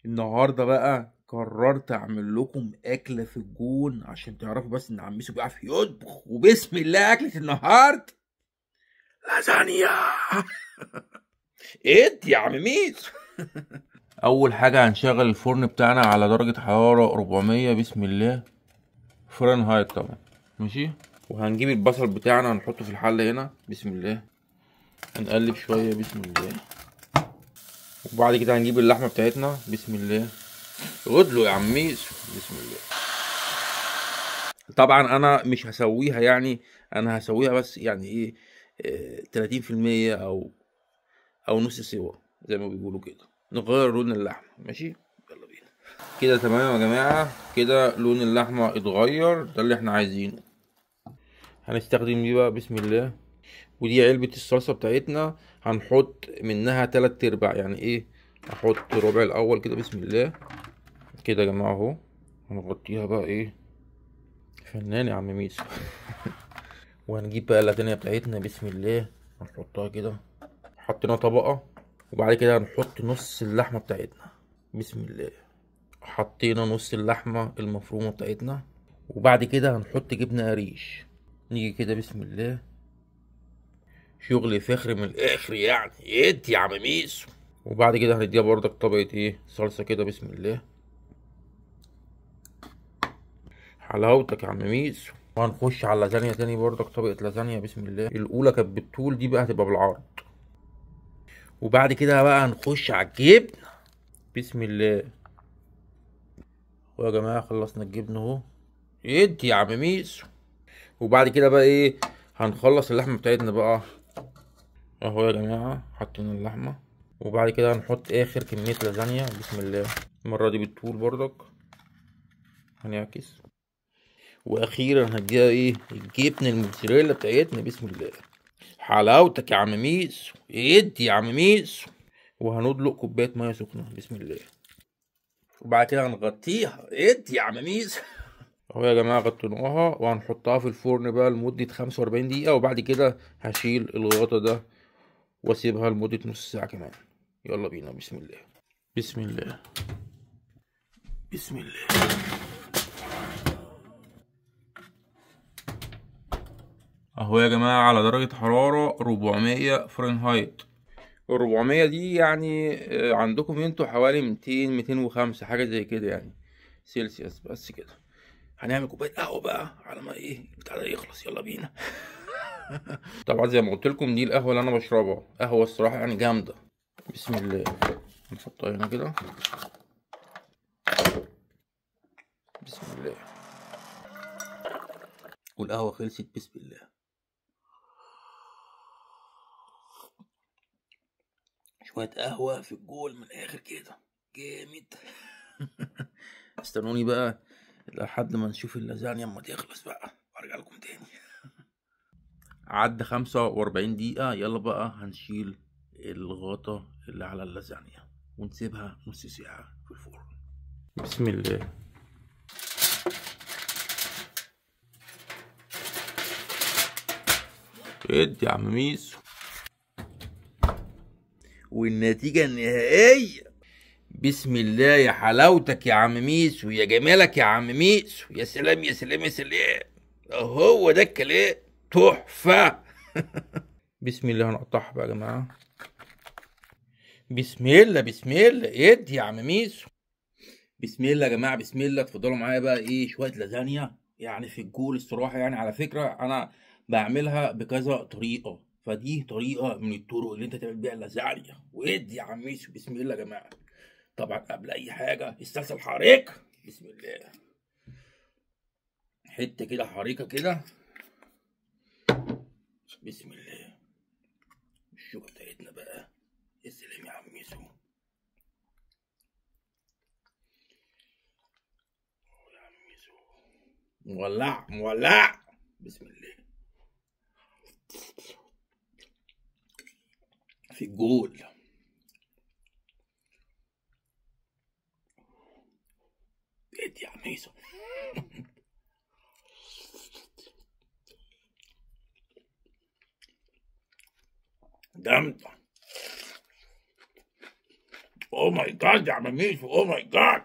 النهارده بقى قررت اعمل لكم اكله في الجون عشان تعرفوا بس ان عم ميسو بيعرف يطبخ. وبسم الله اكله النهارده لازانيا. ايه يا عم ميسو؟ اول حاجه هنشغل الفرن بتاعنا على درجه حراره 400. بسم الله. فرنهايت طبعا. ماشي. وهنجيب البصل بتاعنا هنحطه في الحله هنا. بسم الله. هنقلب شويه. بسم الله. وبعد كده هنجيب اللحمه بتاعتنا. بسم الله. غدلو يا عم ميسو. بسم الله. طبعا انا مش هسويها يعني. انا هسويها بس يعني ايه، 30% او نص سوا زي ما بيقولوا كده. نغير لون اللحمه. ماشي. يلا بينا. كده تمام يا جماعه. كده لون اللحمه اتغير. ده اللي احنا عايزينه. هنستخدم دي بقى. بسم الله. ودي علبه الصلصه بتاعتنا. هنحط منها 3/4 يعني ايه. هحط ربع الاول كده. بسم الله. كده يا جماعه اهو. هنغطيها بقى ايه. فنان يا عم ميسو. وهنجيب بقى اللاتانية بتاعتنا. بسم الله. هنحطها كده. حطينا طبقة. وبعد كده هنحط نص اللحمة بتاعتنا. بسم الله. حطينا نص اللحمة المفرومة بتاعتنا. وبعد كده هنحط جبنة قريش. نيجي كده. بسم الله. شغل فخر من الآخر يعني. ايه يا عم ميسو. وبعد كده هنديها برضك طبقة ايه صلصة كده. بسم الله. حلاوتك يا عم ميسو. وهنخش على اللازانيا تاني برضك طبقة لازانيا. بسم الله. الأولى كانت بالطول، دي بقى هتبقى بالعرض. وبعد كده بقى هنخش على الجبن. بسم الله. ويا جماعة خلصنا الجبن اهو. ادي يا عم ميسو. وبعد كده بقى ايه. هنخلص اللحمة بتاعتنا بقى اهو يا جماعة. حطينا اللحمة. وبعد كده هنحط اخر كمية لازانيا. بسم الله. المرة دي بالطول برضك. هنعكس. واخيرا هديها ايه الجبن الموتزاريلا بتاعتنا. بسم الله. حلاوتك يا عم ميسو. ادي يا عم ميسو. وهندلق كوباية مية سخنة. بسم الله. وبعد كده هنغطيها. ادي يا عم ميسو. اهو يا جماعة غطيناها. وهنحطها في الفرن بقى لمدة 45 دقيقة. وبعد كده هشيل الغطا ده واسيبها لمدة نص ساعة كمان. يلا بينا. بسم الله. بسم الله. بسم الله. اهو يا جماعة على درجة حرارة 400 فرنهايت. 400 دي يعني عندكم انتوا حوالي 200 205 حاجة زي كده يعني سيلسيوس. بس كده. هنعمل كوباية قهوة بقى على ما ايه البتاع ده يخلص. يلا بينا. طبعا زي ما قلت لكم دي القهوة اللي انا بشربها. قهوة الصراحة يعني جامدة. بسم الله. نحطها هنا كده. بسم الله. والقهوة خلصت. بسم الله. شوية قهوة في الجول من الآخر كده. جامد. استنوني بقى لحد ما نشوف اللازانيا اما تخلص بقى وارجع لكم تاني. عدى 45 دقيقة. يلا بقى هنشيل الغطا اللي على اللازانيا ونسيبها نص ساعة في الفرن. بسم الله. ادي يا عم ميسو. والنتيجة النهائية. بسم الله. يا حلاوتك يا عم ميسو. يا جمالك يا عم ميسو. يا سلام يا سلام يا سلام. هو ده الكلام. تحفة. بسم الله. هنقطعها بقى يا جماعة. بسم الله. بسم الله. ادي يا عم ميسو. بسم الله يا جماعة. بسم الله. اتفضلوا معايا بقى ايه شوية لازانيا يعني في الجول الصراحة. يعني على فكرة انا بعملها بكذا طريقة، فدي طريقة من الطرق اللي انت تعمل بيها اللازانيا. وادي يا عم ميسو. بسم الله يا جماعة. طبعا قبل اي حاجة الصلصة الحريقة. بسم الله. حتة كده حريقة كده. بسم الله. الشوكة بتاعتنا بقى. يا سلام يا عم ميسو. يا عم ميسو. مولع مولع. بسم الله. في الجول. ادي يا عم ميسو. جامدة. اوه ماي جاد يا عم ميشو، اوه ماي جاد.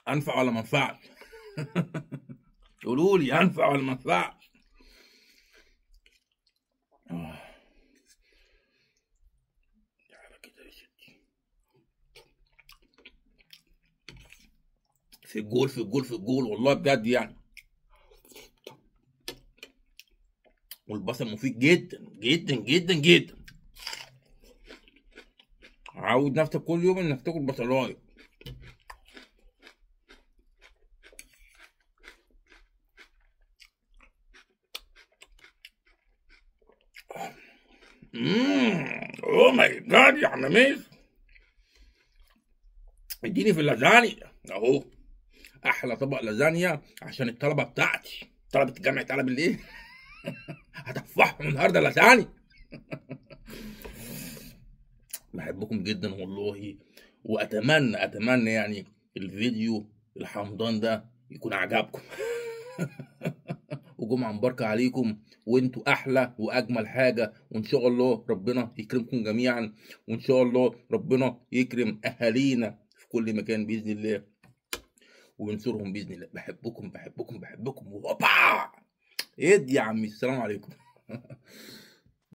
انفع ولا ما انفعش؟ قولوا لي انفع ولا ما انفعش؟ تعالى كده يا ستي. في الجول في الجول في الجول والله بجد يعني. والبصل مفيد جدا جدا جدا جدا. عود نفسك كل يوم انك تاكل بصلايه. اوه ماي جاد يا عم ميس. اديني في اللازانيا اهو. احلى طبق لازانيا عشان الطلبه بتاعتي، طلبه الجامعه تعالى بالليل. هتفحهم النهارده لازانيا. بحبكم جدا والله، واتمنى يعني الفيديو الحمضان ده يكون عجبكم. وجمعة مباركة عليكم، وانتوا احلى واجمل حاجة، وان شاء الله ربنا يكرمكم جميعا، وان شاء الله ربنا يكرم اهالينا في كل مكان باذن الله، وينصرهم باذن الله. بحبكم بحبكم بحبكم. وبا ادي يا عمي، السلام عليكم.